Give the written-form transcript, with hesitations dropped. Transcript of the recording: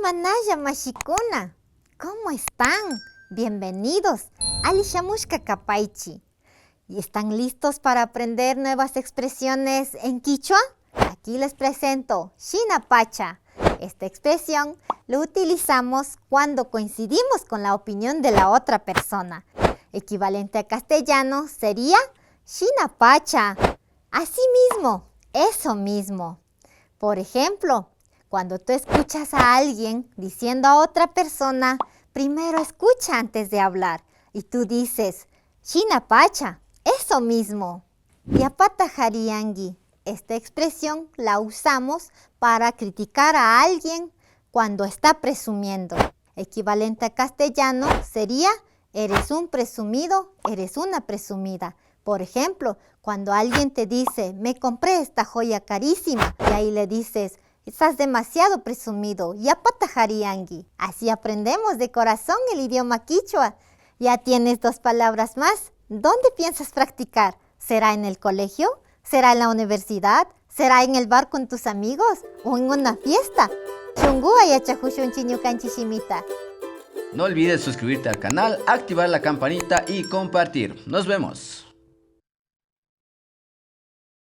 Imanaya mashikuna, ¿cómo están? Bienvenidos a Lishamushka Kapaichi. ¿Y están listos para aprender nuevas expresiones en quichua? Aquí les presento Shinapacha. Esta expresión lo utilizamos cuando coincidimos con la opinión de la otra persona. Equivalente a castellano sería Shinapacha. Así mismo, eso mismo. Por ejemplo, cuando tú escuchas a alguien diciendo a otra persona, primero escucha antes de hablar. Y tú dices, Shinapacha, eso mismo. Yapata Hariangi. Esta expresión la usamos para criticar a alguien cuando está presumiendo. Equivalente a castellano sería, eres un presumido, eres una presumida. Por ejemplo, cuando alguien te dice, me compré esta joya carísima, y ahí le dices, estás demasiado presumido, yapata hariangi. Así aprendemos de corazón el idioma quichua. Ya tienes 2 palabras más. ¿Dónde piensas practicar? ¿Será en el colegio? ¿Será en la universidad? ¿Será en el bar con tus amigos? ¿O en una fiesta? No olvides suscribirte al canal, activar la campanita y compartir. Nos vemos.